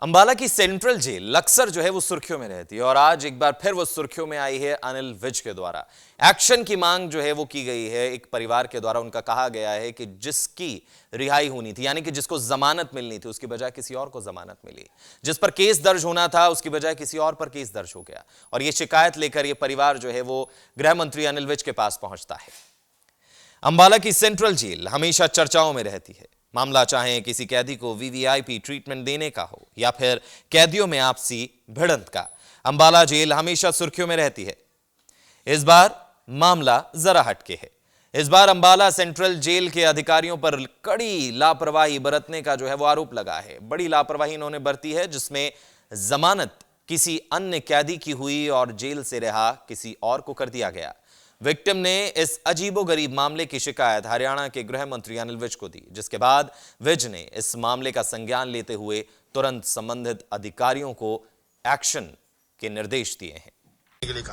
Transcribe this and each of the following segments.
अंबाला की central jail अक्सर जो है वो सुर्खियों में रहती है और आज एक बार फिर वो सुर्खियों में आई है अनिल विज के द्वारा। एक्शन की मांग जो है वो की गई है एक परिवार के द्वारा। उनका कहा गया है कि जिसकी रिहाई होनी थी, यानी कि जिसको जमानत मिलनी थी, उसकी बजाय किसी और को जमानत मिली। जिस पर केस दर्ज होना था उसकी बजाय किसी और पर केस दर्ज हो गया और ये शिकायत लेकर ये परिवार जो है वो गृह मंत्री अनिल विज के पास पहुंचता है। अंबाला की सेंट्रल जेल हमेशा चर्चाओं में रहती है। मामला चाहे किसी कैदी को वीवीआईपी ट्रीटमेंट देने का हो या फिर कैदियों में आपसी भिड़ंत का, अंबाला जेल हमेशा सुर्खियों में रहती है। इस बार मामला जरा हटके है। इस बार अंबाला सेंट्रल जेल के अधिकारियों पर कड़ी लापरवाही बरतने का जो है वो आरोप लगा है। बड़ी लापरवाही इन्होंने बरती है जिसमें जमानत किसी अन्य कैदी की हुई और जेल से रिहा किसी और को कर दिया गया। विक्टिम ने इस अजीबोगरीब मामले की शिकायत हरियाणा के गृह मंत्री अनिल विज को दी, जिसके बाद विज ने इस मामले का संज्ञान लेते हुए तुरंत संबंधित अधिकारियों को एक्शन के निर्देश दिए हैं।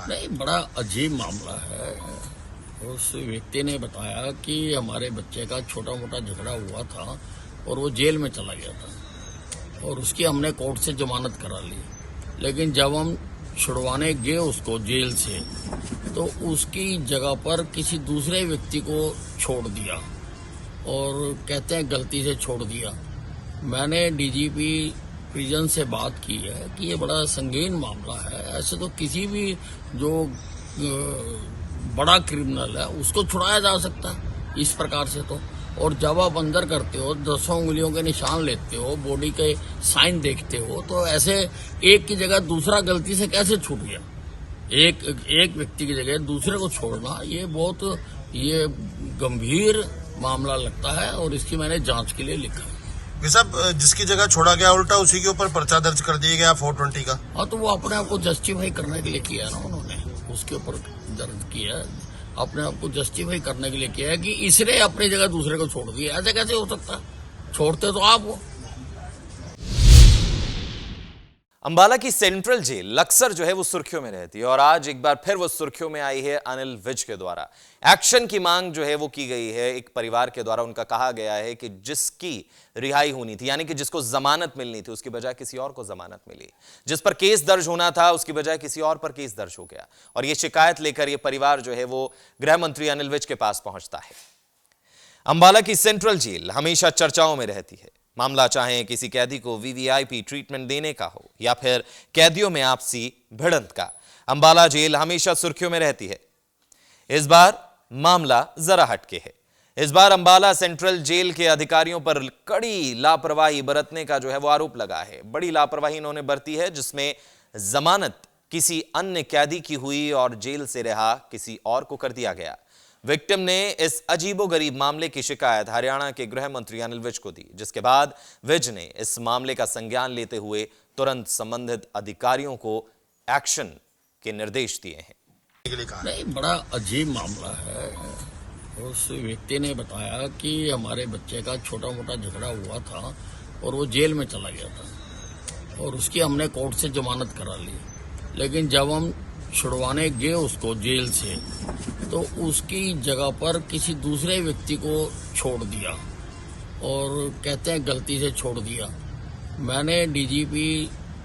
नहीं, बड़ा अजीब मामला है। उस व्यक्ति ने बताया कि हमारे बच्चे का छोटा मोटा झगड़ा हुआ था और वो जेल में चला गया था और उसकी हमने कोर्ट से जमानत करा ली, लेकिन जब हम छुड़वाने गए उसको जेल से तो उसकी जगह पर किसी दूसरे व्यक्ति को छोड़ दिया और कहते हैं गलती से छोड़ दिया। मैंने डीजीपी प्रिजन से बात की है कि ये बड़ा संगीन मामला है। ऐसे तो किसी भी जो बड़ा क्रिमिनल है उसको छुड़ाया जा सकता है इस प्रकार से तो। और जब आप अंदर करते हो, 10 उंगलियों के निशान लेते हो, बॉडी के साइन देखते हो, तो ऐसे एक की जगह दूसरा गलती से कैसे छूट गया? एक व्यक्ति की जगह दूसरे को छोड़ना ये बहुत गंभीर मामला लगता है और इसकी मैंने जांच के लिए लिखा है। साहब, जिसकी जगह छोड़ा गया उल्टा उसी के ऊपर पर्चा दर्ज कर दिया गया 420 का। हाँ, तो वो अपने आप को जस्टिफाई करने के लिए किया ना, उन्होंने उसके ऊपर दर्ज किया, अपने आप को जस्टिफाई करने के लिए किया है कि इसने अपनी जगह दूसरे को छोड़ दिया। ऐसे कैसे हो सकता? छोड़ते तो आप हो। अंबाला की सेंट्रल जेल अक्सर जो है वो सुर्खियों में रहती है और आज एक बार फिर वो सुर्खियों में आई है अनिल विज के द्वारा। एक्शन की मांग जो है वो की गई है एक परिवार के द्वारा। उनका कहा गया है कि जिसकी रिहाई होनी थी, यानी कि जिसको जमानत मिलनी थी, उसकी बजाय किसी और को जमानत मिली। जिस पर केस दर्ज होना था उसकी बजाय किसी और पर केस दर्ज हो गया और ये शिकायत लेकर ये परिवार जो है वो गृह मंत्री अनिल विज के पास पहुंचता है। अंबाला की सेंट्रल जेल हमेशा चर्चाओं में रहती है। मामला चाहे किसी कैदी को वीवीआईपी ट्रीटमेंट देने का हो या फिर कैदियों में आपसी भिड़ंत का, अंबाला जेल हमेशा सुर्खियों में रहती है। इस बार मामला जरा हटके है। इस बार अंबाला सेंट्रल जेल के अधिकारियों पर कड़ी लापरवाही बरतने का जो है वो आरोप लगा है। बड़ी लापरवाही इन्होंने बरती है जिसमें जमानत किसी अन्य कैदी की हुई और जेल से रिहा किसी और को कर दिया गया। विक्टिम ने इस अजीबोगरीब मामले की शिकायत हरियाणा के गृह मंत्री अनिल विज को दी, जिसके बाद विज ने इस मामले का संज्ञान लेते हुए तुरंत संबंधित अधिकारियों को एक्शन के निर्देश दिए हैं। नहीं, बड़ा अजीब मामला है। उस व्यक्ति ने बताया कि हमारे बच्चे का छोटा मोटा झगड़ा हुआ था और वो जेल में चला गया था और उसकी हमने कोर्ट से जमानत करा ली, लेकिन जब हम छुड़वाने गए उसको जेल से तो उसकी जगह पर किसी दूसरे व्यक्ति को छोड़ दिया और कहते हैं गलती से छोड़ दिया। मैंने डीजीपी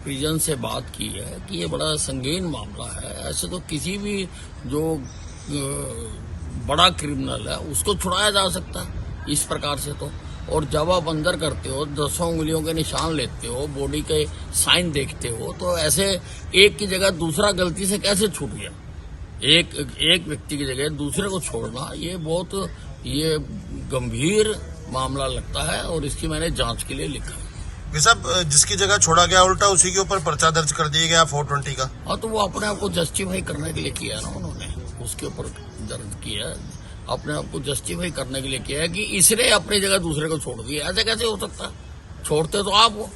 प्रिजन से बात की है कि ये बड़ा संगीन मामला है। ऐसे तो किसी भी जो बड़ा क्रिमिनल है उसको छुड़ाया जा सकता है इस प्रकार से तो। और जब आप अंदर करते हो, 10 उंगलियों के निशान लेते हो, बॉडी के साइन देखते हो, तो ऐसे एक की जगह दूसरा गलती से कैसे छूट गया? एक व्यक्ति की जगह दूसरे को छोड़ना ये बहुत गंभीर मामला लगता है और इसकी मैंने जांच के लिए लिखा है। साहब, जिसकी जगह छोड़ा गया उल्टा उसी के ऊपर पर्चा दर्ज कर दिया गया 420 का। हाँ, तो वो अपने आप को जस्टिफाई करने के लिए किया ना, उन्होंने उसके ऊपर दर्ज किया, अपने आप को जस्टिफाई करने के लिए किया है कि इसने अपनी जगह दूसरे को छोड़ दिया। ऐसे कैसे हो सकता? छोड़ते तो आप हो।